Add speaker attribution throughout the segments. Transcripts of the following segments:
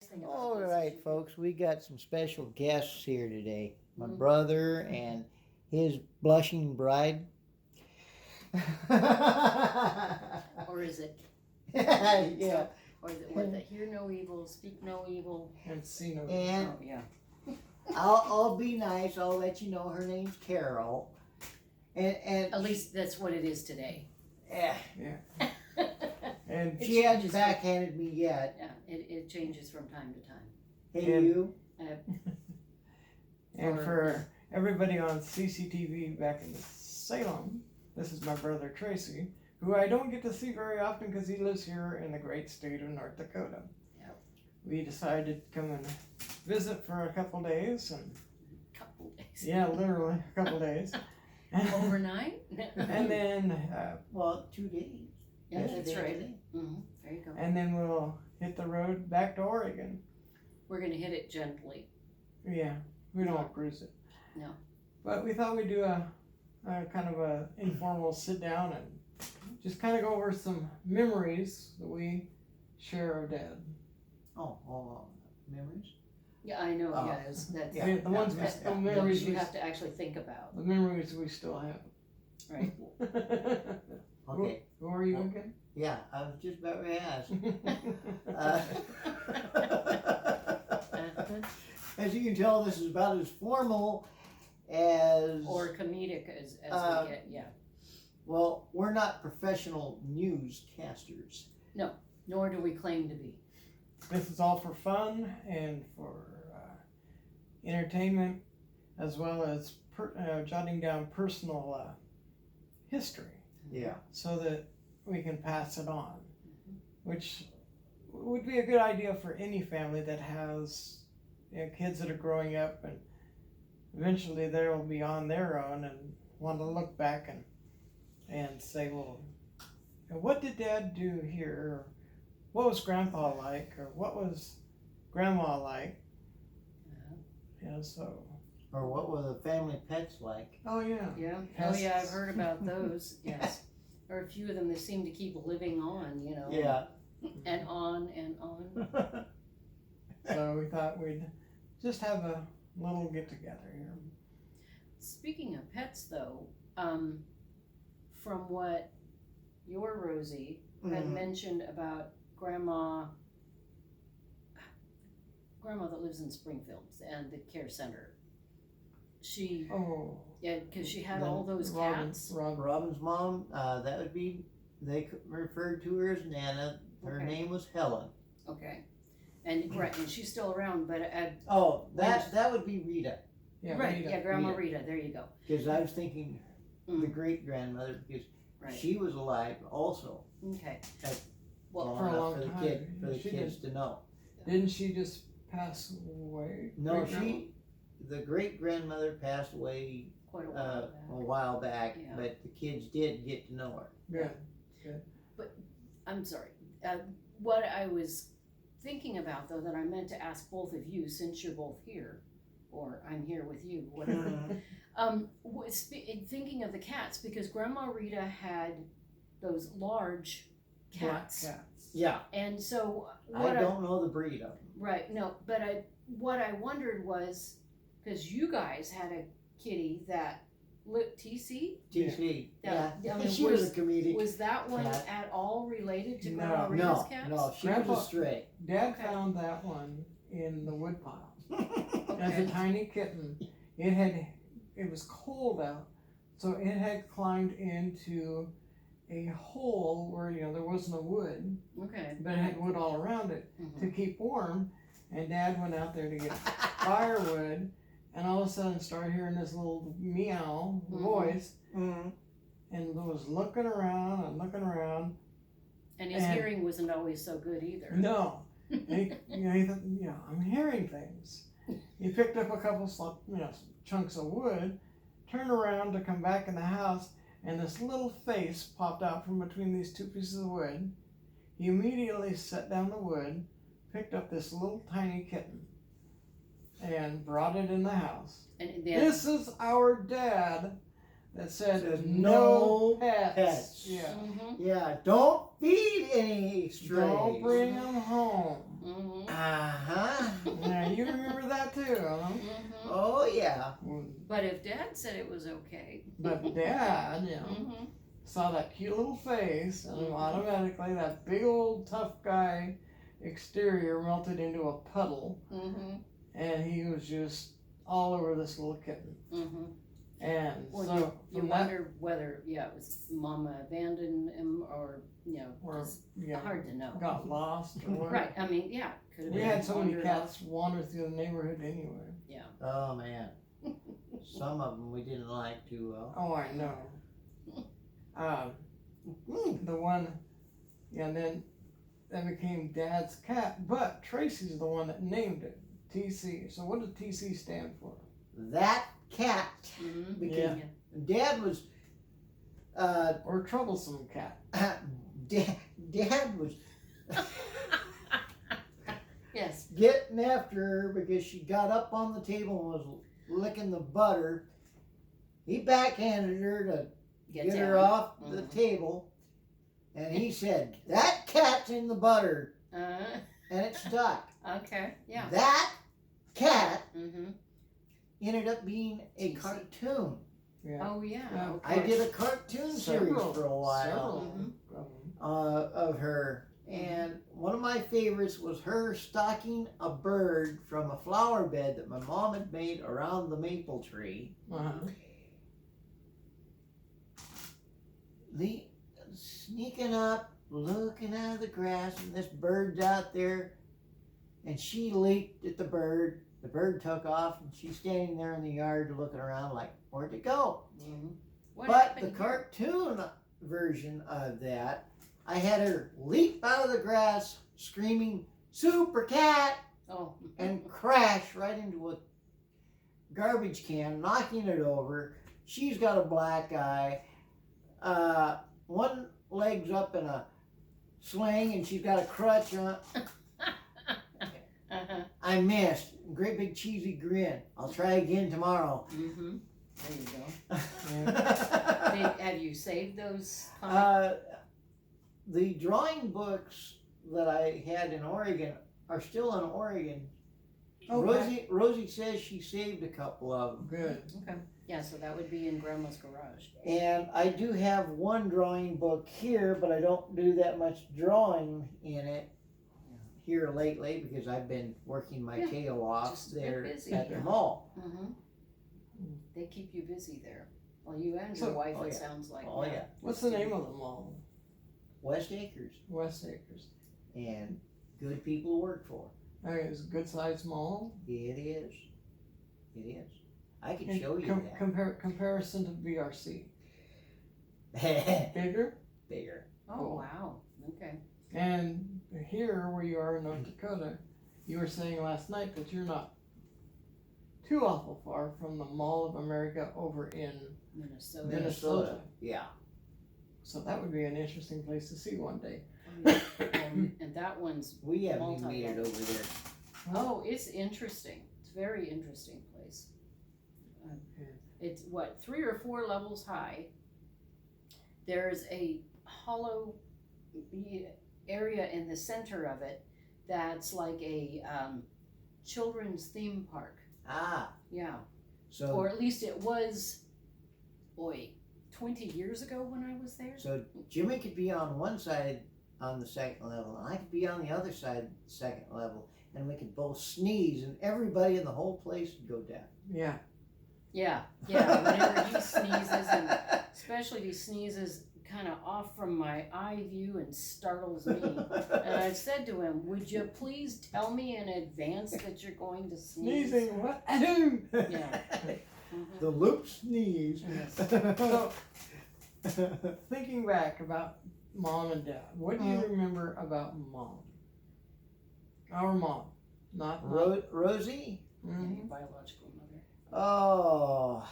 Speaker 1: thing about
Speaker 2: All
Speaker 1: this is
Speaker 2: right,
Speaker 1: you
Speaker 2: folks, we got some special guests here today. My
Speaker 1: Mhm.
Speaker 2: brother and his blushing bride.
Speaker 1: or is it?
Speaker 2: Yeah.
Speaker 1: Or is it what? The hear no evil, speak no evil.
Speaker 3: And see no.
Speaker 2: And
Speaker 1: Oh yeah.
Speaker 2: I'll be nice. I'll let you know her name's Carol. And
Speaker 1: At least that's what it is today.
Speaker 2: yeah,
Speaker 3: And
Speaker 1: It
Speaker 2: she hasn't
Speaker 1: changes
Speaker 2: backhanded me yet.
Speaker 1: Yeah, it changes from time to time.
Speaker 2: Hey,
Speaker 3: And-
Speaker 2: you.
Speaker 3: and for everybody on CCTV back in Salem, this is my brother Tracy, who I don't get to see very often because he lives here in the great state of North Dakota.
Speaker 1: Yep.
Speaker 3: We decided to come and visit for a couple days, and
Speaker 1: Couple days.
Speaker 3: yeah, literally a couple days.
Speaker 1: Overnight.
Speaker 3: And then,
Speaker 2: Well, 2 days.
Speaker 1: Yeah, that's
Speaker 2: Yesterday,
Speaker 1: right.
Speaker 2: today.
Speaker 1: There you go.
Speaker 3: and then we'll hit the road back to Oregon.
Speaker 1: We're gonna hit it gently.
Speaker 3: Yeah, we don't want to cruise it.
Speaker 1: No.
Speaker 3: But we thought we'd do a kind of a informal sit down and just kind of go over some memories that we share of Dad.
Speaker 2: Oh, memories?
Speaker 1: Yeah, I know.
Speaker 2: Oh.
Speaker 1: Yeah, that's
Speaker 2: Yeah.
Speaker 3: The ones we
Speaker 2: yeah,
Speaker 3: still
Speaker 2: yeah.
Speaker 3: memories
Speaker 1: you
Speaker 3: we,
Speaker 1: have to actually think about.
Speaker 3: the memories we still have.
Speaker 1: Right.
Speaker 2: Okay.
Speaker 3: Who are you again?
Speaker 2: Yeah, I was just about to ask. Uh, as you can tell, this is about as formal as.
Speaker 1: Or comedic as
Speaker 2: Uh,
Speaker 1: we get. Yeah.
Speaker 2: Well, we're not professional newscasters.
Speaker 1: Nor do we claim to be.
Speaker 3: This is all for fun and for entertainment, as well as jotting down personal history,
Speaker 2: Yeah.
Speaker 3: so that we can pass it on, which would be a good idea for any family that has kids that are growing up, and eventually they will be on their own and want to look back and say, well, what did Dad do here? Or what was Grandpa like? Or what was Grandma like? Yeah, so.
Speaker 2: Or what were the family pets like?
Speaker 3: Oh, yeah.
Speaker 1: Yeah. Oh
Speaker 3: Pests.
Speaker 1: yeah, I've heard about those. Yes. Or a few of them that seem to keep living on. You know.
Speaker 2: Yeah.
Speaker 1: And on and on.
Speaker 3: So we thought we'd just have a little get together here.
Speaker 1: Speaking of pets, though, from what your Rosie had
Speaker 2: Mhm.
Speaker 1: mentioned about grandma that lives in Springfield and the care center, she
Speaker 3: Oh,
Speaker 1: because she had
Speaker 2: Then
Speaker 1: all those
Speaker 3: Robin,
Speaker 1: cats.
Speaker 2: Robin's mom, that would be, they referred to her as Nana. Her
Speaker 1: Okay.
Speaker 2: name was Helen.
Speaker 1: Okay, and right, and she's still around, but
Speaker 2: Oh, that would be Rita.
Speaker 3: yeah,
Speaker 1: right,
Speaker 3: Rita.
Speaker 1: yeah, Grandma Rita. There you go.
Speaker 2: Because I was thinking the
Speaker 1: Mm.
Speaker 2: great grandmother, because
Speaker 1: Right.
Speaker 2: she was alive also.
Speaker 1: Okay.
Speaker 2: At-
Speaker 1: Well,
Speaker 3: For a
Speaker 2: enough
Speaker 3: long
Speaker 2: for the
Speaker 3: time.
Speaker 2: for the
Speaker 3: She
Speaker 2: kids to know.
Speaker 3: Didn't she just pass away?
Speaker 2: No,
Speaker 3: Great-grandma?
Speaker 2: the great grandmother passed away
Speaker 1: quite a while back.
Speaker 2: a while back,
Speaker 1: Yeah.
Speaker 2: but the kids did get to know her.
Speaker 3: Good.
Speaker 1: I'm sorry. What I was thinking about, though, that I meant to ask both of you, since you're both here, or I'm here with you, whatever. Was thinking of the cats, because Grandma Rita had those large cats,
Speaker 3: Black cats.
Speaker 2: Yeah,
Speaker 1: and so
Speaker 2: I don't know the breed of them.
Speaker 1: right, no, but what I wondered was, because you guys had a kitty that TC,
Speaker 2: TC,
Speaker 1: Yeah.
Speaker 2: yeah,
Speaker 1: I mean,
Speaker 2: she was a comedic.
Speaker 1: was that one
Speaker 2: Cat.
Speaker 1: at all related to
Speaker 3: No.
Speaker 1: Grandma Rita's
Speaker 2: No,
Speaker 1: cats?
Speaker 2: no, she
Speaker 3: Grandpa-
Speaker 2: was a stray.
Speaker 3: Dad
Speaker 1: Okay.
Speaker 3: found that one in the woodpile. As
Speaker 1: Okay.
Speaker 3: a tiny kitten, it was cold out, so it had climbed into a hole where there was no wood,
Speaker 1: Okay.
Speaker 3: but it had wood all around it
Speaker 1: Mhm.
Speaker 3: to keep warm. And Dad went out there to get firewood, and all of a sudden started hearing this little meow voice,
Speaker 2: Mhm.
Speaker 3: and was looking around and looking around.
Speaker 1: And his
Speaker 3: And-
Speaker 1: hearing wasn't always so good either.
Speaker 3: No, and he thought, I'm hearing things. He picked up a couple chunks of wood, turned around to come back in the house, and this little face popped out from between these two pieces of wood. He immediately set down the wood, picked up this little tiny kitten, and brought it in the house.
Speaker 1: And then,
Speaker 3: This is our dad that said
Speaker 2: Says
Speaker 3: no
Speaker 2: no
Speaker 3: pets.
Speaker 2: pets.
Speaker 3: Yeah.
Speaker 1: Mhm.
Speaker 2: Yeah, don't feed any stray.
Speaker 3: Don't bring them home.
Speaker 1: Mm-hmm.
Speaker 2: Uh-huh.
Speaker 3: Yeah, you remember that too, huh?
Speaker 1: Mm-hmm.
Speaker 2: Oh, yeah.
Speaker 1: But if Dad said it was okay.
Speaker 3: But Dad,
Speaker 1: Mm-hmm.
Speaker 3: saw that cute little face, and
Speaker 1: Mhm.
Speaker 3: automatically that big old tough guy exterior melted into a puddle,
Speaker 1: Mm-hmm.
Speaker 3: and he was just all over this little kitten.
Speaker 1: Mm-hmm.
Speaker 3: And
Speaker 1: Well,
Speaker 3: so
Speaker 1: you
Speaker 3: from that,
Speaker 1: wonder whether, it was Mama abandoned him or,
Speaker 3: or
Speaker 1: just
Speaker 3: yeah,
Speaker 1: hard to know.
Speaker 3: got lost or what.
Speaker 1: Right, I mean, could have
Speaker 3: We
Speaker 1: been
Speaker 3: had so many
Speaker 1: wandered
Speaker 3: cats wander through the neighborhood anyway.
Speaker 2: Oh, man. Some of them we didn't like too well.
Speaker 3: Oh, I know.
Speaker 2: Mm.
Speaker 3: The one, and then that became Dad's cat, but Tracy's the one that named it TC. So what did TC stand for?
Speaker 2: That cat,
Speaker 1: Mm-hmm.
Speaker 2: because Dad was,
Speaker 3: Or troublesome cat.
Speaker 2: Dad was
Speaker 1: Yes.
Speaker 2: getting after her because she got up on the table and was licking the butter. He backhanded her to get her
Speaker 1: down.
Speaker 2: off the
Speaker 1: Mhm.
Speaker 2: table, and he said, "That cat's in the butter,"
Speaker 1: Uh,
Speaker 2: and it stuck.
Speaker 1: okay, yeah.
Speaker 2: That cat
Speaker 1: Mm-hmm.
Speaker 2: ended up being a
Speaker 1: TC.
Speaker 2: cartoon.
Speaker 3: Yeah.
Speaker 1: Oh, yeah.
Speaker 3: Yeah.
Speaker 1: Okay.
Speaker 2: I did a cartoon series for a while
Speaker 3: Several
Speaker 1: Mhm.
Speaker 3: of them.
Speaker 2: of her, and one of my favorites was her stalking a bird from a flower bed that my mom had made around the maple tree.
Speaker 3: Uh-huh.
Speaker 2: The sneaking up, looking out of the grass, and this bird's out there, and she leaped at the bird. The bird took off, and she's standing there in the yard looking around like, where'd it go?
Speaker 1: Mm-hmm. What
Speaker 2: But
Speaker 1: happened
Speaker 2: the
Speaker 1: here?
Speaker 2: cartoon version of that, I had her leap out of the grass, screaming, "Super Cat!"
Speaker 1: Oh.
Speaker 2: and crash right into a garbage can, knocking it over. She's got a black eye. One leg's up in a sling, and she's got a crutch on.
Speaker 1: Uh-huh.
Speaker 2: I missed. Great big cheesy grin. I'll try again tomorrow.
Speaker 1: Mm-hmm. There you go. Have you saved those comics?
Speaker 2: The drawing books that I had in Oregon are still in Oregon.
Speaker 3: Okay.
Speaker 2: Rosie says she saved a couple of them.
Speaker 3: Good.
Speaker 1: Okay. Yeah, so that would be in Grandma's garage.
Speaker 2: And I do have one drawing book here, but I don't do that much drawing in it here lately because I've been working my
Speaker 1: Yeah,
Speaker 2: tail off
Speaker 1: just a bit
Speaker 2: there
Speaker 1: busy.
Speaker 2: at the mall.
Speaker 1: Mm-hmm. They keep you busy there. Well, you and
Speaker 3: So-
Speaker 1: your wife,
Speaker 2: oh,
Speaker 1: it
Speaker 2: yeah.
Speaker 1: sounds like.
Speaker 2: Oh yeah,
Speaker 3: What's the name of the mall?
Speaker 2: West Acres,
Speaker 3: West Acres.
Speaker 2: and good people to work for.
Speaker 3: Okay, it's a good sized mall.
Speaker 2: It is. It is. I can
Speaker 3: And
Speaker 2: show you
Speaker 3: comparison to VRC.
Speaker 2: that.
Speaker 3: Bigger.
Speaker 2: Bigger.
Speaker 1: Oh,
Speaker 3: Cool.
Speaker 1: wow. Okay.
Speaker 3: And here, where you are in North Dakota, you were saying last night that you're not too awful far from the Mall of America over in
Speaker 1: Minnesota.
Speaker 3: Minnesota.
Speaker 2: Yeah.
Speaker 3: So that would be an interesting place to see one day.
Speaker 1: Oh, yeah. And that one's,
Speaker 2: We haven't even made it
Speaker 1: Multi-level.
Speaker 2: over there.
Speaker 1: oh, it's interesting. It's a very interesting place. It's what, 3 or 4 levels high. There's a hollow area in the center of it that's like a children's theme park.
Speaker 2: Ah,
Speaker 1: Yeah,
Speaker 2: so
Speaker 1: or at least it was, 20 years ago when I was there.
Speaker 2: so Jimmy could be on one side on the second level, and I could be on the other side, second level, and we could both sneeze, and everybody in the whole place would go down.
Speaker 3: Yeah.
Speaker 1: Yeah, whenever he sneezes, and especially if he sneezes kind of off from my eye view and startles me. And I've said to him, would you please tell me in advance that you're going to sneeze?
Speaker 3: Sneezing. What? Ahem.
Speaker 1: Yeah. Mhm.
Speaker 2: The loop sneeze.
Speaker 3: So, thinking back about mom and dad, what do you remember about mom? Our mom, not
Speaker 2: Rosie?
Speaker 3: Mhm.
Speaker 1: Your biological mother.
Speaker 2: Oh,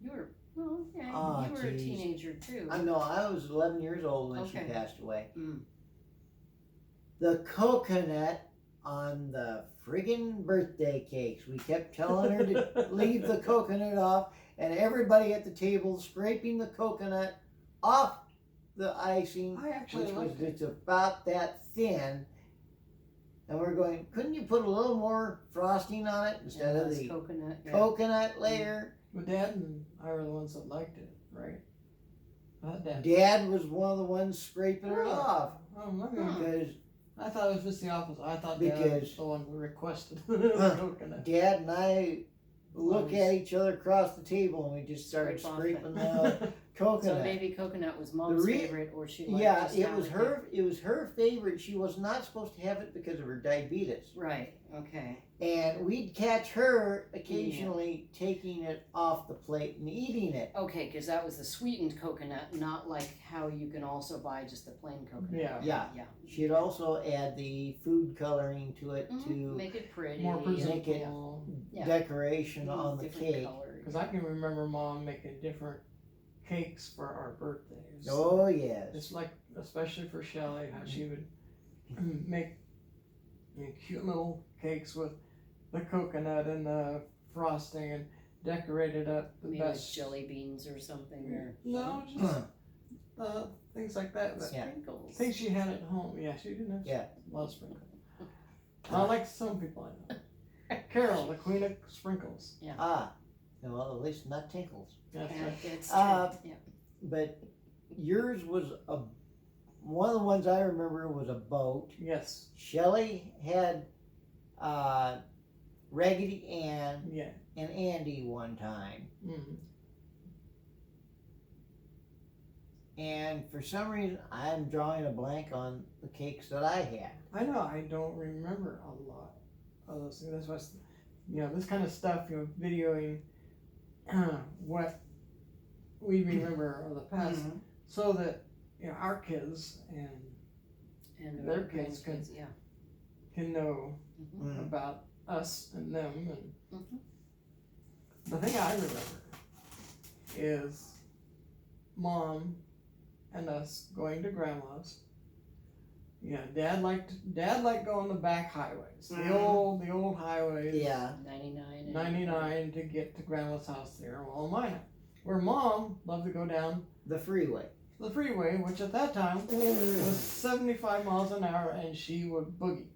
Speaker 1: You were, well, yeah,
Speaker 2: Oh,
Speaker 1: you were a
Speaker 2: geez.
Speaker 1: teenager too.
Speaker 2: I know. I was 11 years old when she
Speaker 1: Okay.
Speaker 2: passed away.
Speaker 1: Mm.
Speaker 2: The coconut on the friggin' birthday cakes. We kept telling her to leave the coconut off, and everybody at the table scraping the coconut off the icing,
Speaker 3: I actually
Speaker 2: which was
Speaker 3: liked it.
Speaker 2: it's about that thin. And we're going, couldn't you put a little more frosting on it instead
Speaker 1: And
Speaker 2: of
Speaker 1: less
Speaker 2: the
Speaker 1: coconut. Yeah.
Speaker 2: coconut layer?
Speaker 3: But Dad and I were the ones that liked it, right? Dad.
Speaker 2: Dad was one of the ones scraping it
Speaker 3: Really?
Speaker 2: off
Speaker 3: Oh, okay.
Speaker 2: because
Speaker 3: I thought it was just the opposite. I thought Dad was
Speaker 2: Because-
Speaker 3: the one who requested the coconut.
Speaker 2: Dad and I look
Speaker 3: Nice.
Speaker 2: at each other across the table and we just started
Speaker 1: Scrape off
Speaker 2: scraping
Speaker 1: the-
Speaker 2: the
Speaker 1: So
Speaker 2: coconut.
Speaker 1: maybe coconut was mom's
Speaker 2: re-
Speaker 1: favorite, or she liked
Speaker 2: Yeah,
Speaker 1: just
Speaker 2: it
Speaker 1: how
Speaker 2: was
Speaker 1: came.
Speaker 2: her. It was her favorite. She was not supposed to have it because of her diabetes,
Speaker 1: Right. Okay.
Speaker 2: and we'd catch her occasionally taking it off the plate and eating it.
Speaker 1: Okay, because that was the sweetened coconut, not like how you can also buy just the plain coconut.
Speaker 3: Yeah.
Speaker 2: Yeah.
Speaker 1: Yeah.
Speaker 2: She'd also add the food coloring to it
Speaker 1: Mhm,
Speaker 2: to
Speaker 1: make it pretty.
Speaker 3: More
Speaker 1: and-
Speaker 3: presentable.
Speaker 1: Yeah.
Speaker 2: decoration on the
Speaker 1: different
Speaker 2: cake.
Speaker 1: colors.
Speaker 3: Because I can remember Mom making different cakes for our birthdays.
Speaker 2: Oh yes.
Speaker 3: It's like, especially for Shelley, how she would make cute little cakes with the coconut and the frosting and decorate it up the
Speaker 1: Maybe
Speaker 3: best.
Speaker 1: with jelly beans or something, or
Speaker 3: No, just things like that. But
Speaker 2: Yeah.
Speaker 1: sprinkles.
Speaker 3: things she had at home. Yeah, she didn't have
Speaker 2: Yeah.
Speaker 3: a lot of sprinkles. Not like some people I know. Carol, the queen of sprinkles.
Speaker 2: Ah, well, at least not tinkles.
Speaker 3: That's
Speaker 1: Yeah,
Speaker 3: right.
Speaker 1: it's true. Yeah.
Speaker 2: But yours was one of the ones I remember was a boat.
Speaker 3: Yes.
Speaker 2: Shelley had Raggedy Ann
Speaker 3: Yeah.
Speaker 2: and Andy one time,
Speaker 3: Mm.
Speaker 2: and for some reason I'm drawing a blank on the cakes that I had.
Speaker 3: I know. I don't remember a lot of those things. That's what's, this kind of stuff. Videoing what we remember of the past, so that our kids
Speaker 1: And
Speaker 3: Their kids
Speaker 1: grandkids, yeah.
Speaker 3: can know
Speaker 1: Mhm.
Speaker 3: about us and them. And
Speaker 1: Mhm.
Speaker 3: the thing I remember is Mom and us going to Grandma's. Dad liked going the back highways, the old highways.
Speaker 2: Yeah.
Speaker 1: 99. and-
Speaker 3: 99 to get to Grandma's house there in Walmina. Where Mom loved to go down
Speaker 2: The freeway.
Speaker 3: the freeway, which at that time was 75 miles an hour, and she would boogie.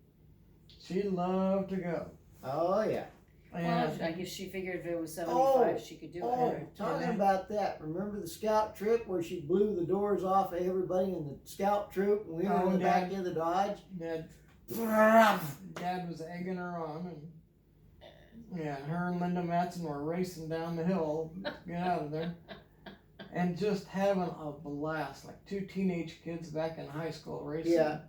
Speaker 3: She loved to go.
Speaker 2: Oh yeah.
Speaker 3: And
Speaker 1: Well, I guess she figured if it was 75,
Speaker 2: Oh,
Speaker 1: she could do
Speaker 2: Oh,
Speaker 1: it.
Speaker 2: talking
Speaker 3: then-
Speaker 2: about that. Remember the scout trip where she blew the doors off of everybody in the scout troop and we were
Speaker 3: Oh,
Speaker 2: in the
Speaker 3: Dad.
Speaker 2: back of the Dodge?
Speaker 3: Dad was egging her on, and her and Linda Matson were racing down the hill to get out of there, and just having a blast, like two teenage kids back in high school racing,
Speaker 2: Yeah.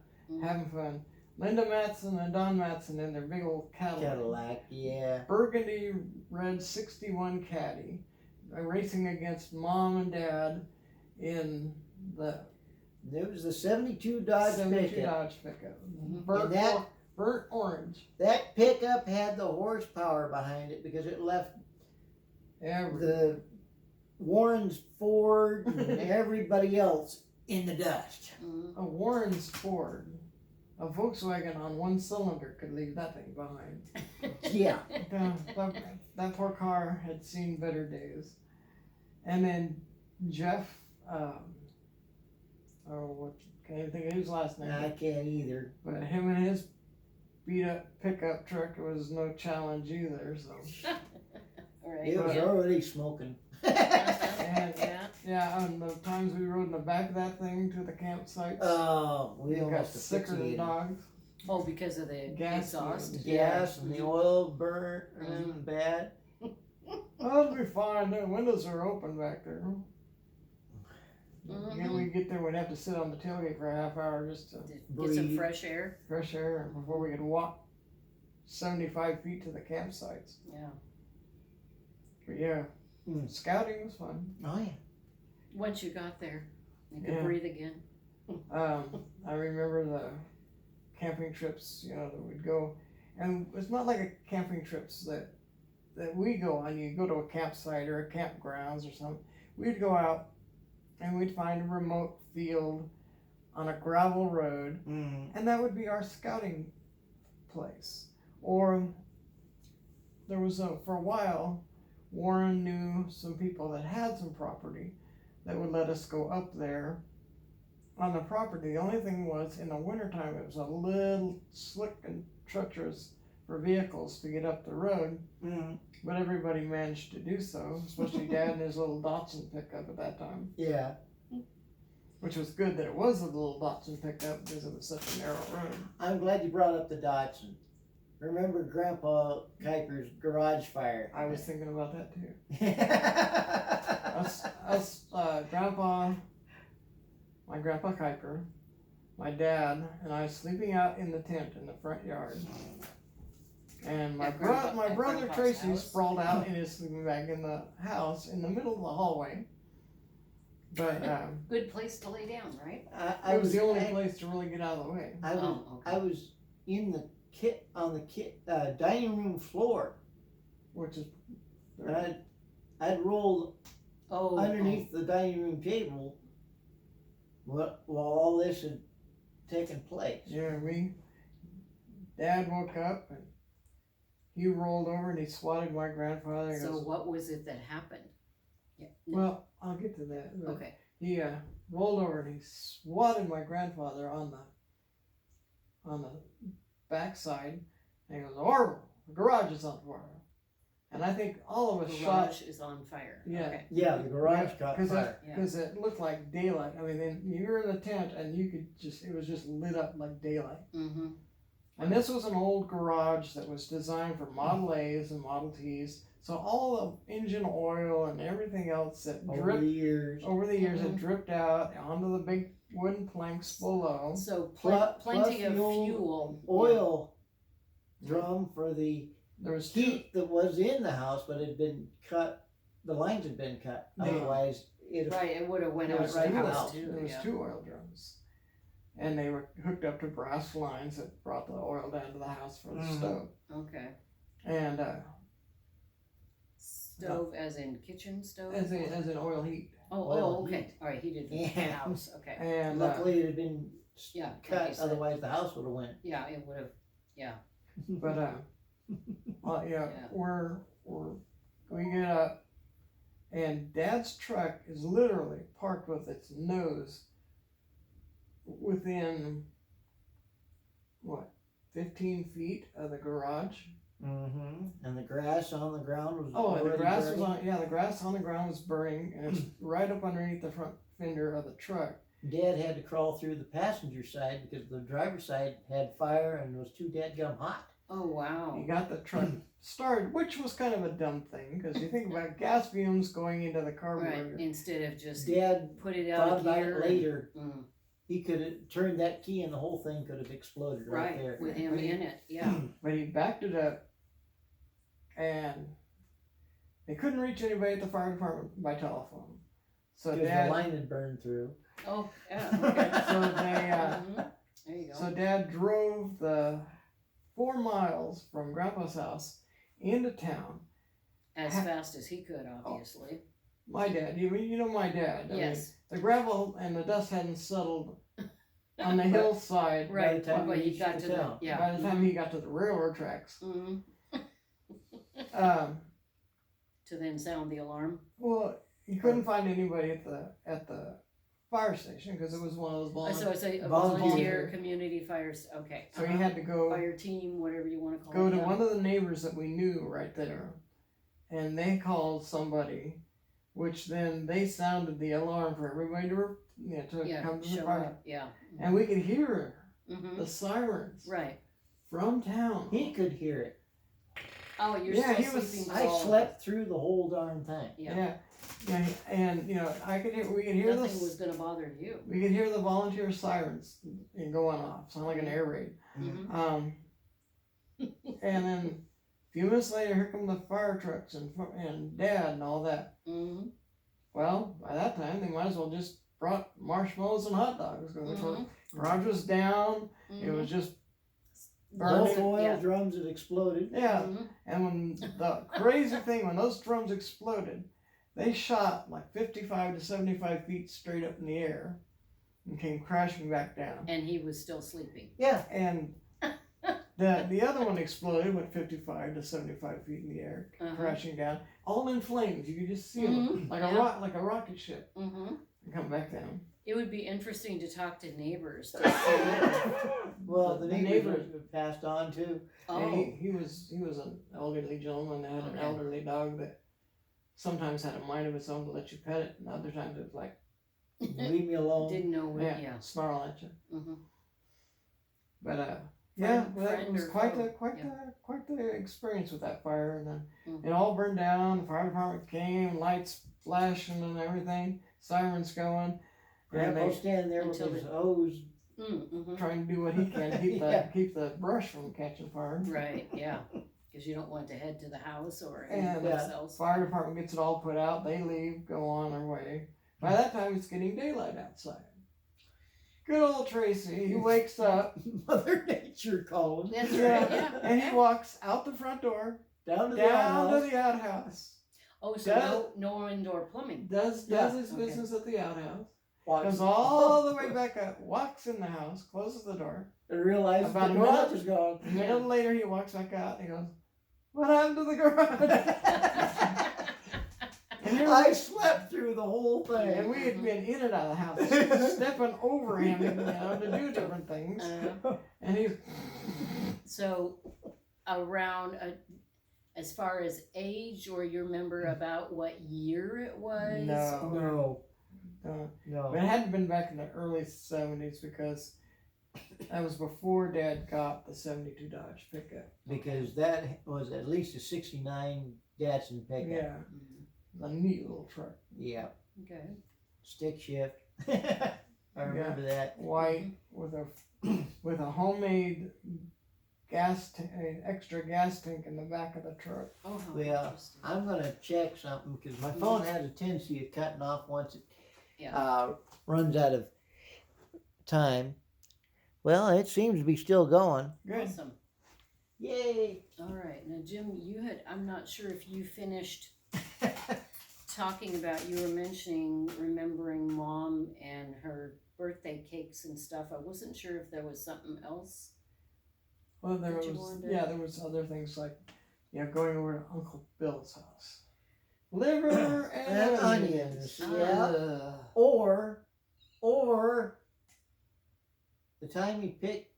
Speaker 3: having fun. Linda Matson and Don Matson in their big old
Speaker 2: Cadillac, yeah.
Speaker 3: burgundy red 61 Caddy, racing against Mom and Dad in the
Speaker 2: There was the 72 Dodge
Speaker 3: 72
Speaker 2: pickup.
Speaker 3: Dodge pickup.
Speaker 1: Mhm.
Speaker 3: Burnt,
Speaker 2: And
Speaker 3: burnt orange.
Speaker 2: that pickup had the horsepower behind it because it left the Warren's Ford and everybody else in the dust.
Speaker 1: Mhm.
Speaker 3: A Warren's Ford. A Volkswagen on one cylinder could leave that thing behind.
Speaker 2: Yeah.
Speaker 3: That poor car had seen better days. And then Jeff, can't even think of his last name.
Speaker 2: I can't either.
Speaker 3: But him and his beat up pickup truck was no challenge either. So
Speaker 1: All right.
Speaker 2: It was
Speaker 1: yeah.
Speaker 2: already smoking.
Speaker 3: and
Speaker 1: Yeah.
Speaker 3: and the times we rode in the back of that thing to the campsites,
Speaker 2: Oh, we
Speaker 3: we got
Speaker 2: almost
Speaker 3: sicker than
Speaker 2: asphyxiated.
Speaker 3: dogs.
Speaker 1: Oh, because of the
Speaker 3: Gas
Speaker 1: exhaust.
Speaker 3: fumes.
Speaker 2: Gas and the oil burnt
Speaker 1: Mhm.
Speaker 2: bad.
Speaker 3: Oh, it'll be fine. The windows are open back there.
Speaker 1: Mhm.
Speaker 3: Yeah, we get there, we'd have to sit on the tailgate for a half hour just to
Speaker 1: Get some
Speaker 2: Breathe.
Speaker 1: fresh air.
Speaker 3: fresh air before we could walk 75 feet to the campsites.
Speaker 1: Yeah.
Speaker 3: But yeah,
Speaker 2: Mm.
Speaker 3: scouting was fun.
Speaker 2: Oh yeah.
Speaker 1: Once you got there, you could
Speaker 3: Yeah.
Speaker 1: breathe again.
Speaker 3: I remember the camping trips, that we'd go, and it's not like a camping trips that we go on. You go to a campsite or a campgrounds or something. We'd go out and we'd find a remote field on a gravel road,
Speaker 2: Mm.
Speaker 3: and that would be our scouting place. Or there was for a while, Warren knew some people that had some property that would let us go up there on the property. The only thing was, in the wintertime, it was a little slick and treacherous for vehicles to get up the road, but everybody managed to do so, especially Dad and his little Datsun pickup at that time,
Speaker 2: Yeah.
Speaker 3: which was good that it was a little Datsun pickup because it was such a narrow road.
Speaker 2: I'm glad you brought up the Datsun. Remember Grandpa Kuiper's garage fire?
Speaker 3: I was thinking about that too. My grandpa Kuiper, my dad, and I sleeping out in the tent in the front yard. And my
Speaker 1: At Grandpa's
Speaker 3: brother Tracy
Speaker 1: house?
Speaker 3: sprawled out in his sleeping bag in the house in the middle of the hallway. But
Speaker 1: Good place to lay down, right?
Speaker 3: it was the only place to really get out of the way.
Speaker 2: I was
Speaker 1: Oh, okay.
Speaker 2: I was in the dining room floor,
Speaker 3: Which is
Speaker 2: and I'd rolled
Speaker 1: Oh,
Speaker 2: underneath the dining room table while all this had taken place.
Speaker 3: yeah, Dad woke up and he rolled over and he swatted my grandfather. And
Speaker 1: So
Speaker 3: goes,
Speaker 1: what was it that happened? Yeah.
Speaker 3: well, I'll get to that. But
Speaker 1: Okay.
Speaker 3: he rolled over and he swatted my grandfather on the backside, and he goes, "Orville, the garage is on fire." And I think all of us shot.
Speaker 1: Garage is on fire.
Speaker 3: Yeah.
Speaker 1: Okay.
Speaker 2: Yeah, the garage caught
Speaker 3: Because
Speaker 2: fire.
Speaker 3: it looked like daylight. I mean, then you were in the tent and you could it was just lit up like daylight.
Speaker 1: Mm-hmm.
Speaker 3: And this was an old garage that was designed for Model A's and Model T's. So all the engine oil and everything else that
Speaker 2: Over
Speaker 3: dripped
Speaker 2: the years.
Speaker 3: over the years
Speaker 1: Mhm.
Speaker 3: had dripped out onto the big wooden planks below.
Speaker 1: So
Speaker 2: Plus
Speaker 1: plenty of
Speaker 2: the old
Speaker 1: fuel.
Speaker 2: Oil drum for the
Speaker 3: There was two.
Speaker 2: heat that was in the house, but had been cut. The lines had been cut.
Speaker 3: Yeah.
Speaker 2: Otherwise, it.
Speaker 1: Right, it would have went
Speaker 2: It
Speaker 1: out
Speaker 2: was
Speaker 1: to
Speaker 2: right
Speaker 1: the
Speaker 2: in the
Speaker 1: house
Speaker 2: house.
Speaker 1: too.
Speaker 3: There was
Speaker 1: Yeah.
Speaker 3: 2 oil drums, and they were hooked up to brass lines that brought the oil down to the house for the
Speaker 2: Mhm.
Speaker 3: stove.
Speaker 1: Okay.
Speaker 3: And
Speaker 1: Stove as in kitchen stove?
Speaker 3: as in oil heat.
Speaker 2: Oil
Speaker 1: Okay. All right, he did the
Speaker 2: Yeah.
Speaker 1: house. Okay.
Speaker 3: And
Speaker 2: Luckily, it had been
Speaker 1: Yeah. like you
Speaker 2: cut.
Speaker 1: said.
Speaker 2: Otherwise, the house would have went.
Speaker 1: Yeah, it would have.
Speaker 3: but well, yeah,
Speaker 1: Yeah.
Speaker 3: we get up, and Dad's truck is literally parked with its nose within what 15 feet of the garage.
Speaker 2: Mm-hmm. And the grass on the ground was.
Speaker 3: Oh, and the
Speaker 2: already
Speaker 3: grass
Speaker 2: burning.
Speaker 3: was on. Yeah, the grass on the ground was burning, and it's right up underneath the front fender of the truck.
Speaker 2: Dad had to crawl through the passenger side because the driver's side had fire and was too dadgum hot.
Speaker 1: Oh, wow.
Speaker 3: He got the truck started, which was kind of a dumb thing because you think about gas fumes going into the
Speaker 1: Right.
Speaker 3: carburetor.
Speaker 1: Instead of just
Speaker 2: Dad
Speaker 1: put it
Speaker 2: thought
Speaker 1: out of
Speaker 2: about
Speaker 1: gear.
Speaker 2: it later.
Speaker 1: Mm,
Speaker 2: He could have turned that key and the whole thing could have exploded right,
Speaker 1: right,
Speaker 2: there.
Speaker 1: with him in it. Yeah.
Speaker 3: But he backed it up, and they couldn't reach anybody at the fire department by telephone. So
Speaker 2: Because the
Speaker 3: Dad,
Speaker 2: line had burned through.
Speaker 1: Oh, yeah. Okay.
Speaker 3: so they,
Speaker 1: Mhm. There you go.
Speaker 3: so Dad drove the 4 miles from Grandpa's house into town.
Speaker 1: As fast as he could, obviously.
Speaker 3: My dad, you know my dad. I mean,
Speaker 1: Yes.
Speaker 3: the gravel and the dust hadn't settled on the hillside
Speaker 1: Right.
Speaker 2: the time
Speaker 1: But
Speaker 2: we
Speaker 1: he
Speaker 2: reached
Speaker 1: got
Speaker 2: the
Speaker 1: to the
Speaker 2: town.
Speaker 1: yeah.
Speaker 3: by the time he got to the railroad tracks.
Speaker 1: Mhm.
Speaker 3: Um,
Speaker 1: To then sound the alarm.
Speaker 3: well, he couldn't find anybody at the fire station because it was one of those volunteer.
Speaker 1: So it's a
Speaker 2: Volunteer.
Speaker 1: volunteer community fires. Okay.
Speaker 3: So he had to go
Speaker 1: Fire team, whatever you want to call
Speaker 3: go
Speaker 1: it.
Speaker 3: to
Speaker 1: yeah.
Speaker 3: one of the neighbors that we knew right there, and they called somebody, which then they sounded the alarm for everybody to
Speaker 1: Yeah,
Speaker 3: come to the
Speaker 1: show
Speaker 3: fire,
Speaker 1: up. Yeah.
Speaker 3: and we could hear
Speaker 1: Mm-hmm.
Speaker 3: the sirens
Speaker 1: Right.
Speaker 3: from town.
Speaker 2: He could hear it.
Speaker 1: Oh, you're
Speaker 3: Yeah,
Speaker 1: still
Speaker 3: he was-
Speaker 1: sleeping.
Speaker 2: I
Speaker 1: all-
Speaker 2: slept through the whole darn thing.
Speaker 1: Yeah.
Speaker 3: Yeah, and we could hear
Speaker 1: Nothing was gonna bother you.
Speaker 3: we could hear the volunteer sirens going off, sound like an air raid.
Speaker 1: Mm-hmm.
Speaker 3: And then a few minutes later, here come the fire trucks and Dad and all that.
Speaker 1: Mm-hmm.
Speaker 3: Well, by that time, they might as well just brought marshmallows and hot dogs. 'Cause the
Speaker 1: Mhm.
Speaker 3: garage was down. It was just burning.
Speaker 2: Both oil
Speaker 1: Yeah.
Speaker 2: drums had exploded.
Speaker 3: Yeah.
Speaker 1: Mm-hmm.
Speaker 3: And when the crazy thing, when those drums exploded, they shot like 55 to 75 feet straight up in the air and came crashing back down.
Speaker 1: And he was still sleeping.
Speaker 2: Yeah.
Speaker 3: And the other one exploded, went 55 to 75 feet in the air,
Speaker 1: Uh-huh.
Speaker 3: crashing down, all in flames. You could just see them
Speaker 1: Mhm.
Speaker 3: like
Speaker 1: Yeah.
Speaker 3: like a rocket ship.
Speaker 1: Mm-hmm.
Speaker 3: and come back down.
Speaker 1: It would be interesting to talk to neighbors to see.
Speaker 2: Well,
Speaker 3: The
Speaker 2: the neighbors have passed on too.
Speaker 3: And
Speaker 1: Oh,
Speaker 3: he was an elderly gentleman that had an
Speaker 1: Okay.
Speaker 3: elderly dog that sometimes had a mind of its own to let you pet it, and other times it was like,
Speaker 2: Leave me alone.
Speaker 1: didn't know what,
Speaker 3: yeah,
Speaker 1: yeah.
Speaker 3: snarl at you.
Speaker 1: Mhm.
Speaker 3: But
Speaker 1: Friend-
Speaker 3: well, it
Speaker 1: friend
Speaker 3: was
Speaker 1: or
Speaker 3: quite
Speaker 1: foe,
Speaker 3: the experience with that fire, and then
Speaker 1: Mhm.
Speaker 3: it all burned down. The fire department came, lights flashing and everything, sirens going, and
Speaker 2: Grandpa
Speaker 3: they
Speaker 2: standing there with
Speaker 1: Until
Speaker 2: his
Speaker 1: the-
Speaker 2: hose.
Speaker 1: Mm-hmm.
Speaker 3: trying to do what he can to keep
Speaker 2: Yeah.
Speaker 3: keep the brush from catching fire.
Speaker 1: Right, yeah, because you don't want to head to the house or
Speaker 3: And,
Speaker 1: anyplace else.
Speaker 3: Fire department gets it all put out. They leave, go on their way. By that time, it's getting daylight outside. Good old Tracy, he wakes up.
Speaker 2: Mother Nature calling.
Speaker 1: That's right, yeah.
Speaker 3: And he walks out the front door,
Speaker 2: Down to the
Speaker 3: down to
Speaker 2: outhouse.
Speaker 3: the outhouse,
Speaker 1: Oh, so no indoor plumbing.
Speaker 3: does
Speaker 2: Yeah.
Speaker 3: his
Speaker 1: Okay.
Speaker 3: business at the outhouse,
Speaker 2: Watch-
Speaker 3: comes all the way back up, walks in the house, closes the door.
Speaker 2: and realized
Speaker 3: About
Speaker 2: the
Speaker 3: a
Speaker 2: garage
Speaker 3: minute.
Speaker 2: is gone.
Speaker 3: A minute later, he walks back out and he goes, "What happened to the garage?" And here
Speaker 2: I slept through the whole thing.
Speaker 3: And we had been in and out of the house, stepping over him, to do different things. And he's,
Speaker 1: So around, as far as age, or you remember about what year it was?
Speaker 3: No.
Speaker 2: No,
Speaker 3: but
Speaker 2: no.
Speaker 3: it hadn't been back in the early 70s because that was before Dad got the 72 Dodge pickup.
Speaker 2: Because that was at least a 69 Datsun pickup.
Speaker 3: Yeah,
Speaker 1: Mhm.
Speaker 3: a neat little truck.
Speaker 2: Yeah.
Speaker 1: Okay.
Speaker 2: Stick shift. I remember that.
Speaker 3: White with a homemade extra gas tank in the back of the truck.
Speaker 1: Oh, how
Speaker 2: Well,
Speaker 1: interesting.
Speaker 2: I'm gonna check something because my phone has a tendency of cutting off once it
Speaker 1: Yeah.
Speaker 2: runs out of time. Well, it seems to be still going.
Speaker 3: Good.
Speaker 1: Awesome.
Speaker 2: Yay!
Speaker 1: All right. Now, Jim, I'm not sure if you finished talking about, you were mentioning remembering Mom and her birthday cakes and stuff. I wasn't sure if there was something else.
Speaker 3: Well, there
Speaker 1: Did you
Speaker 3: was
Speaker 1: wonder?
Speaker 3: there was other things like, going over to Uncle Bill's house, liver and
Speaker 2: And onions.
Speaker 1: Ah.
Speaker 2: Yeah. Or the time he picked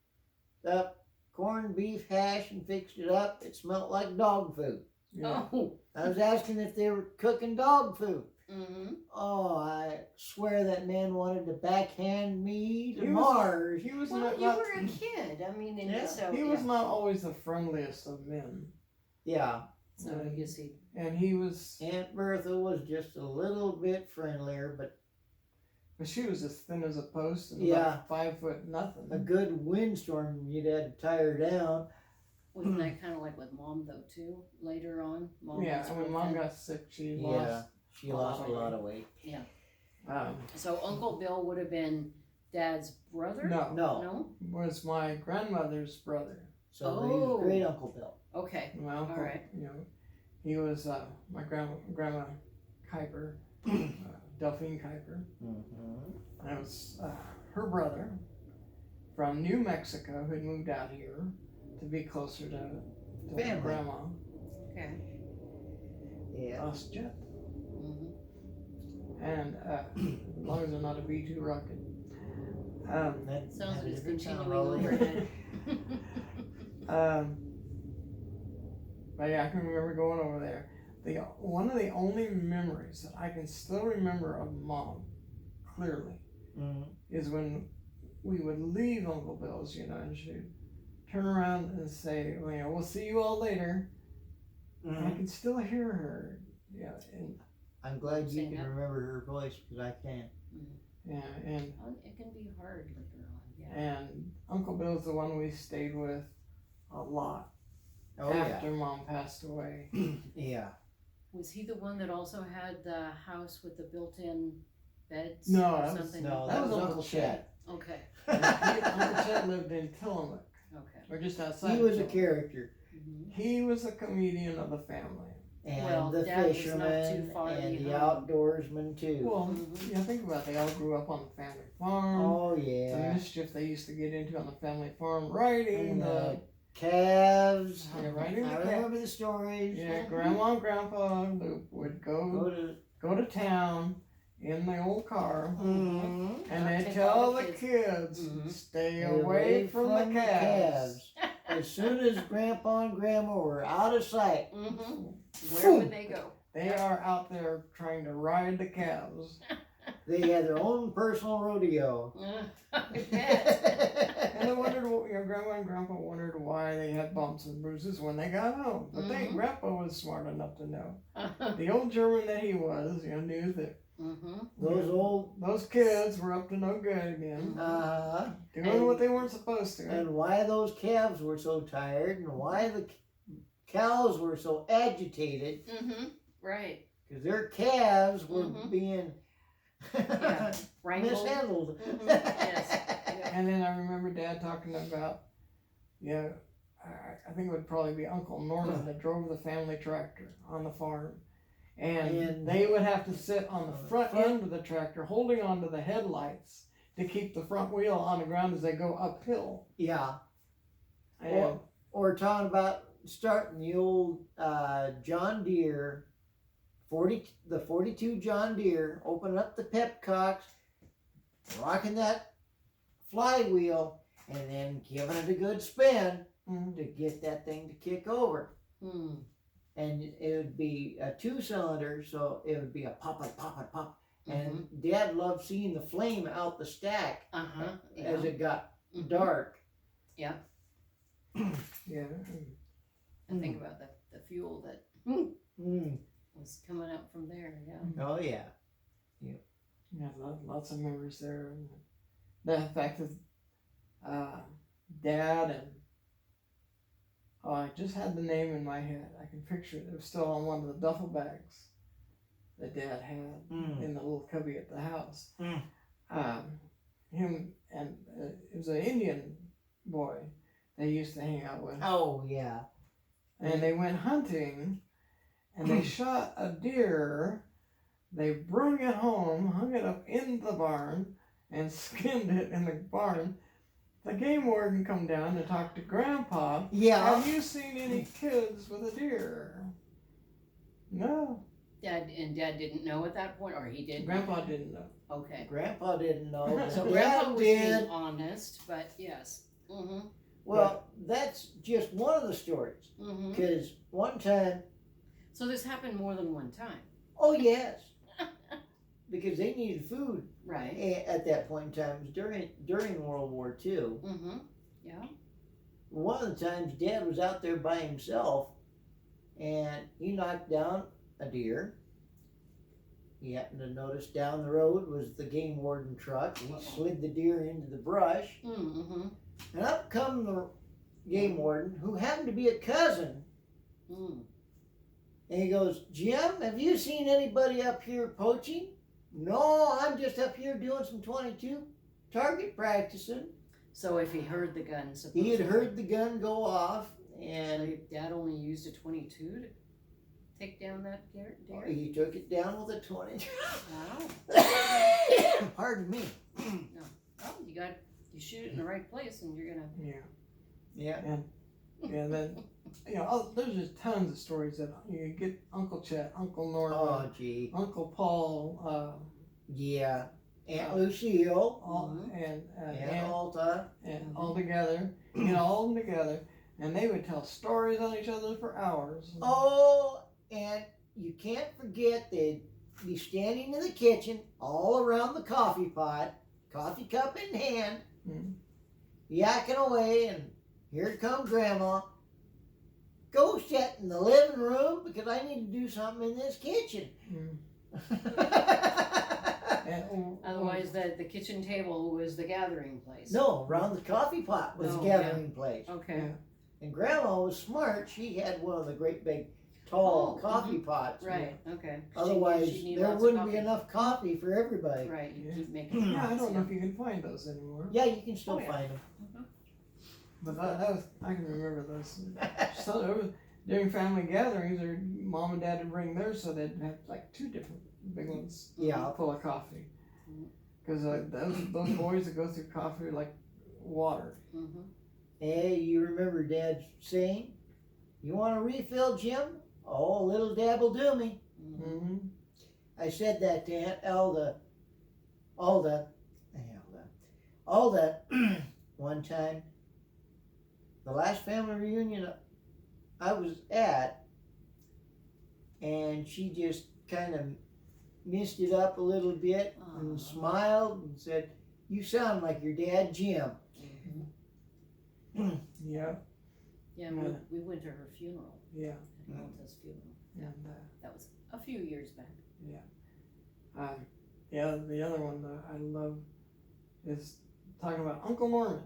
Speaker 2: up corned beef hash and fixed it up, it smelled like dog food.
Speaker 3: Yeah.
Speaker 1: Oh.
Speaker 2: I was asking if they were cooking dog food.
Speaker 1: Mm-hmm.
Speaker 2: Oh, I swear that man wanted to backhand me to
Speaker 3: He was-
Speaker 2: Mars.
Speaker 3: He was
Speaker 1: Well,
Speaker 3: not.
Speaker 1: you were a kid. I mean, and
Speaker 2: Yeah.
Speaker 1: so
Speaker 3: He was not always the friendliest of men,
Speaker 2: Yeah,
Speaker 1: So I guess he.
Speaker 3: and he was.
Speaker 2: Aunt Bertha was just a little bit friendlier, but
Speaker 3: But she was as thin as a post and
Speaker 2: Yeah.
Speaker 3: about 5 foot nothing.
Speaker 2: a good windstorm, you'd had to tie her down.
Speaker 1: Wasn't that kind of like with Mom though too? Later on, Mom.
Speaker 3: Yeah,
Speaker 1: was
Speaker 3: and when
Speaker 1: real
Speaker 3: Mom
Speaker 1: thin.
Speaker 3: got sick, she
Speaker 2: Yeah.
Speaker 3: lost.
Speaker 2: She lost a lot of weight.
Speaker 1: So Uncle Bill would have been Dad's brother.
Speaker 3: No,
Speaker 2: No,
Speaker 1: No.
Speaker 3: was my grandmother's brother.
Speaker 2: so he
Speaker 1: Oh.
Speaker 2: was great Uncle Bill.
Speaker 1: Okay.
Speaker 3: My uncle,
Speaker 1: All right.
Speaker 3: He was my grandma Kuiper, Delphine Kuiper.
Speaker 2: Mm-hmm.
Speaker 3: That was her brother from New Mexico who had moved out here to be closer to my
Speaker 2: Family.
Speaker 3: grandma.
Speaker 1: Okay.
Speaker 2: Yeah.
Speaker 3: Lost jet.
Speaker 1: Mm-hmm.
Speaker 3: And as long as they're not a B-2 rocket.
Speaker 2: That
Speaker 1: Sounds
Speaker 2: had
Speaker 1: like it's
Speaker 2: a good sound
Speaker 1: continuing
Speaker 2: rolling.
Speaker 1: overhead.
Speaker 3: But yeah, I can remember going over there. One of the only memories that I can still remember of Mom clearly
Speaker 2: Mhm.
Speaker 3: is when we would leave Uncle Bill's, and she'd turn around and say, we'll see you all later. And I
Speaker 2: Mhm.
Speaker 3: can still hear her. Yeah, and
Speaker 2: I'm glad you
Speaker 1: Saying
Speaker 2: can
Speaker 1: that.
Speaker 2: remember her voice because I can't.
Speaker 1: It can be hard later on. Yeah.
Speaker 3: and Uncle Bill's the one we stayed with a lot
Speaker 2: Oh
Speaker 3: after Mom passed away.
Speaker 2: yeah. Yeah.
Speaker 1: Was he the one that also had the house with the built-in beds?
Speaker 3: No,
Speaker 1: or
Speaker 3: that was-
Speaker 1: something?
Speaker 2: No,
Speaker 3: That
Speaker 2: that
Speaker 3: was
Speaker 2: was
Speaker 3: Uncle
Speaker 2: Uncle
Speaker 3: Chet.
Speaker 2: Chet.
Speaker 1: Okay.
Speaker 3: Uncle Chet lived in Tillamook,
Speaker 1: Okay.
Speaker 3: or just outside.
Speaker 2: He was a
Speaker 3: Tillamook.
Speaker 2: character.
Speaker 1: Mm-hmm.
Speaker 3: He was a comedian of the family.
Speaker 2: And
Speaker 1: Well,
Speaker 2: the
Speaker 1: Dad was not too
Speaker 2: fisherman
Speaker 1: far
Speaker 2: and the
Speaker 1: behind.
Speaker 2: outdoorsman too.
Speaker 3: Well,
Speaker 1: Mhm.
Speaker 3: think about it. They all grew up on the family farm.
Speaker 2: Oh
Speaker 3: The
Speaker 2: yeah.
Speaker 3: mischief they used to get into on the family farm, riding
Speaker 2: And
Speaker 3: the
Speaker 2: calves.
Speaker 3: Yeah, riding the
Speaker 2: I
Speaker 3: calves.
Speaker 2: remember the stories.
Speaker 3: grandma and grandpa would
Speaker 2: Go
Speaker 3: go
Speaker 2: to
Speaker 3: to town, in the old car,
Speaker 2: Mm-hmm.
Speaker 3: and they
Speaker 1: Take
Speaker 3: tell
Speaker 1: all
Speaker 3: the
Speaker 1: the
Speaker 3: kids,
Speaker 1: Mhm.
Speaker 3: stay away from the calves.
Speaker 2: As soon as Grandpa and Grandma were out of sight,
Speaker 1: Where would they go?
Speaker 3: They are out there trying to ride the calves.
Speaker 2: they had their own personal rodeo.
Speaker 1: I bet.
Speaker 3: And they wondered, Grandma and Grandpa wondered why they had bumps and bruises when they got home. But Grandpa was smart enough to know. The old German that he was, knew that those kids were up to no good again. Doing what they weren't supposed to.
Speaker 2: And why those calves were so tired, and why the cows were so agitated.
Speaker 1: Right.
Speaker 2: Because their calves were being
Speaker 1: Wrangled.
Speaker 2: mishandled.
Speaker 1: Yes.
Speaker 3: And then I remember Dad talking about, I think it would probably be Uncle Norman that drove the family tractor on the farm. And they would have to sit on the front end of the tractor holding onto the headlights to keep the front wheel on the ground as they go uphill.
Speaker 2: Yeah.
Speaker 3: And
Speaker 2: Or talking about starting the old John Deere, the 42 John Deere, opening up the pepcocks, rocking that flywheel, and then giving it a good spin to get that thing to kick over. And it would be a 2-cylinder, so it would be a pop, pop, pop. And Dad loved seeing the flame out the stack as it got dark.
Speaker 1: Yeah.
Speaker 3: Yeah.
Speaker 1: And think about the fuel that was coming out from there. Yeah.
Speaker 2: Oh yeah.
Speaker 3: Yeah, lots of memories there. And the fact that Dad and I just had the name in my head. I can picture it. It was still on one of the duffel bags that Dad had in the little cubby at the house. Him and it was an Indian boy they used to hang out with.
Speaker 2: Oh yeah.
Speaker 3: And they went hunting, and they shot a deer. They brung it home, hung it up in the barn, and skinned it in the barn. The game warden come down to talk to Grandpa.
Speaker 2: Yeah.
Speaker 3: Have you seen any kids with a deer? No.
Speaker 1: Dad didn't know at that point, or he did.
Speaker 3: Grandpa didn't know.
Speaker 1: Okay.
Speaker 2: Grandpa didn't know. But
Speaker 1: So
Speaker 2: Dad
Speaker 1: Grandpa was
Speaker 2: did.
Speaker 1: being honest, but yes.
Speaker 2: Well, that's just one of the stories. Because one time,
Speaker 1: So this happened more than one time.
Speaker 2: oh yes, because they needed food
Speaker 1: Right.
Speaker 2: at that point in time. It was during World War II.
Speaker 1: Yeah.
Speaker 2: One of the times, Dad was out there by himself, and he knocked down a deer. He happened to notice down the road was the game warden truck. He slid the deer into the brush, and up come the game warden, who happened to be a cousin. And he goes, "Jim, have you seen anybody up here poaching?" "No, I'm just up here doing some 22 target practicing."
Speaker 1: So if he heard the gun,
Speaker 2: He had heard the gun go off, and
Speaker 1: So Dad only used a 22 to take down that deer?
Speaker 2: he took it down with a 20.
Speaker 1: Wow.
Speaker 2: Pardon me.
Speaker 1: Oh, you shoot it in the right place and you're gonna.
Speaker 2: Yeah.
Speaker 3: And then, there's just tons of stories that you get. Uncle Chet, Uncle Norman,
Speaker 2: Oh, gee.
Speaker 3: Uncle Paul,
Speaker 2: Yeah. Aunt Lucille.
Speaker 3: and
Speaker 2: Aunt Alta.
Speaker 3: and all together, all of them together, and they would tell stories on each other for hours.
Speaker 2: Oh, and you can't forget they'd be standing in the kitchen all around the coffee pot, coffee cup in hand, yakking away, and here come Grandma. "Go sit in the living room because I need to do something in this kitchen."
Speaker 1: Otherwise, the kitchen table was the gathering place.
Speaker 2: No, around the coffee pot was the gathering place.
Speaker 1: Okay.
Speaker 2: And Grandma was smart. She had one of the great big tall coffee pots.
Speaker 1: Right. Okay.
Speaker 2: Otherwise,
Speaker 1: She'd need
Speaker 2: there
Speaker 1: lots of
Speaker 2: wouldn't be
Speaker 1: coffee.
Speaker 2: enough coffee for everybody.
Speaker 1: Right. You keep making.
Speaker 3: Yeah, I
Speaker 1: lots,
Speaker 3: don't know if you can find those anymore.
Speaker 2: Yeah, you can still
Speaker 1: Oh, yeah.
Speaker 2: find them.
Speaker 3: But I can remember those. So there was, during family gatherings, or Mom and Dad would bring theirs, so they'd have like 2 different big ones
Speaker 2: Yeah.
Speaker 3: full of coffee. Because those boys that go through coffee are like water.
Speaker 2: Hey, you remember Dad's saying, "You want a refill, Jim? Oh, a little dab will do me." I said that to Aunt Alda one time. The last family reunion I was at, and she just kind of missed it up a little bit and
Speaker 1: Aw.
Speaker 2: smiled and said, "You sound like your dad, Jim."
Speaker 1: Mhm.
Speaker 3: Yeah,
Speaker 1: Yeah,
Speaker 3: Yeah.
Speaker 1: we went to her funeral,
Speaker 3: yeah,
Speaker 1: at Alta's funeral.
Speaker 3: and
Speaker 1: That was a few years back.
Speaker 3: yeah, the other one that I love is talking about Uncle Norman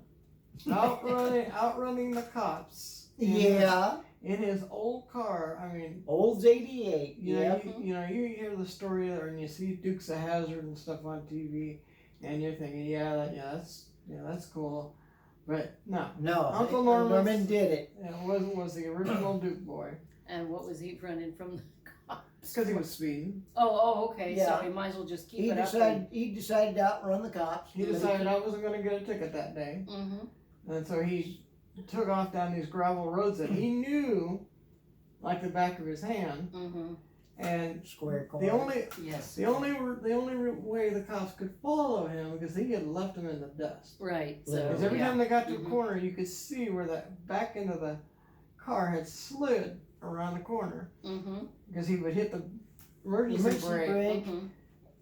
Speaker 3: outrunning the cops.
Speaker 2: Yeah,
Speaker 3: In his old car. I mean,
Speaker 2: Olds 88.
Speaker 3: you know,
Speaker 2: Yep.
Speaker 3: you hear the story there and you see Dukes of Hazzard and stuff on TV, and you're thinking, that's cool, but no,
Speaker 2: No,
Speaker 3: Uncle
Speaker 2: Norman did it.
Speaker 3: it was the original Duke boy
Speaker 1: And what was he running from the cops?
Speaker 3: because he was speeding.
Speaker 1: Oh, okay,
Speaker 2: Yeah.
Speaker 1: so he might as well just keep
Speaker 2: He
Speaker 1: it up.
Speaker 2: decided to outrun the cops.
Speaker 3: He decided I wasn't going to get a ticket that day,
Speaker 1: Mm-hmm.
Speaker 3: and so he took off down these gravel roads that he knew like the back of his hand,
Speaker 1: Mm-hmm.
Speaker 3: and
Speaker 2: Square corner.
Speaker 1: Yes.
Speaker 3: the only way the cops could follow him because he had left him in the dust.
Speaker 1: Right. So
Speaker 3: Because every
Speaker 1: yeah.
Speaker 3: time they got to
Speaker 1: Mhm.
Speaker 3: a corner, you could see where that back end of the car had slid around the corner
Speaker 1: Mm-hmm.
Speaker 3: because he would hit the emergency
Speaker 2: Emergency
Speaker 3: brake
Speaker 2: brake.
Speaker 1: Mm-hmm.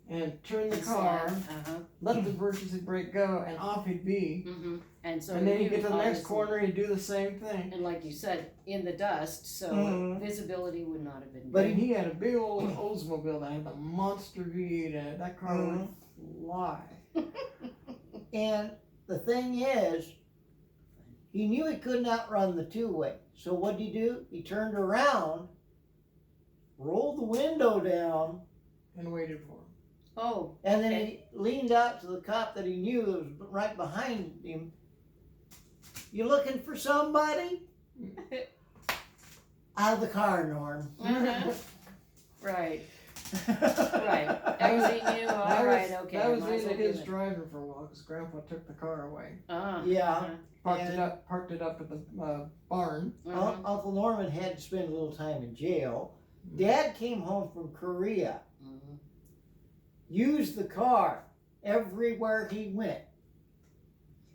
Speaker 3: and turn the car,
Speaker 1: Uh-huh.
Speaker 3: let the emergency brake go, and off he'd be.
Speaker 1: Mm-hmm. And so
Speaker 3: And then
Speaker 1: he
Speaker 3: he'd get to the next
Speaker 1: obviously-
Speaker 3: corner, he'd do the same thing.
Speaker 1: And like you said, in the dust, so
Speaker 2: Mhm.
Speaker 1: visibility would not have been
Speaker 2: But
Speaker 1: good.
Speaker 3: And he had a big old Oldsmobile that had the monster V8 in it. That car would fly.
Speaker 2: And the thing is, he knew he couldn't outrun the two-way. So what did he do? He turned around, rolled the window down,
Speaker 3: And waited for him.
Speaker 1: Oh,
Speaker 2: and then
Speaker 1: Okay.
Speaker 2: he leaned out to the cop that he knew that was right behind him. "You looking for somebody?" "Out of the car, Norm."
Speaker 1: uh-huh. Right. Right.
Speaker 2: Right.
Speaker 1: Because he knew, all right, okay.
Speaker 3: That was
Speaker 1: might as
Speaker 3: into
Speaker 1: well do
Speaker 3: his
Speaker 1: it.
Speaker 3: driving for a while because Grandpa took the car away.
Speaker 2: Yeah.
Speaker 3: Parked
Speaker 2: And-
Speaker 3: it up at the barn.
Speaker 1: Uh-huh.
Speaker 2: Uncle Norman had to spend a little time in jail. Dad came home from Korea,
Speaker 1: Mhm.
Speaker 2: used the car everywhere he went.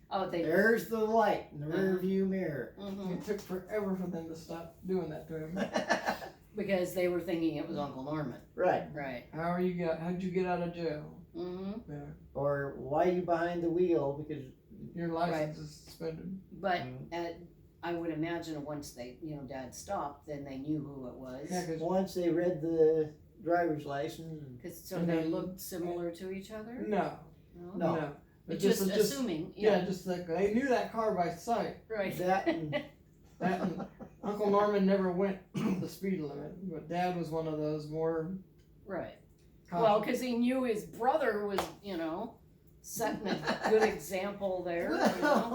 Speaker 1: Oh, they.
Speaker 2: There's the light in the rear view mirror.
Speaker 1: Mhm.
Speaker 3: It took forever for them to stop doing that to him.
Speaker 1: Because they were thinking it was Uncle Norman.
Speaker 2: Right.
Speaker 1: Right.
Speaker 3: How'd you get out of jail?
Speaker 1: Mm-hmm.
Speaker 3: Yeah.
Speaker 2: Or why you behind the wheel? Because
Speaker 3: Your license is suspended.
Speaker 1: But
Speaker 2: Mhm.
Speaker 1: I would imagine once they, Dad stopped, then they knew who it was.
Speaker 3: Yeah, 'cause
Speaker 2: once they read the driver's license,
Speaker 1: So
Speaker 3: And
Speaker 1: they
Speaker 3: then-
Speaker 1: looked similar to each other?
Speaker 3: no.
Speaker 2: No.
Speaker 1: But just assuming.
Speaker 3: Yeah, just like they knew that car by sight.
Speaker 1: Right.
Speaker 2: that and
Speaker 3: That and Uncle Norman never went the speed limit, but Dad was one of those more
Speaker 1: Right.
Speaker 3: cautious.
Speaker 1: Well, because he knew his brother was, setting a good example there.
Speaker 2: Well,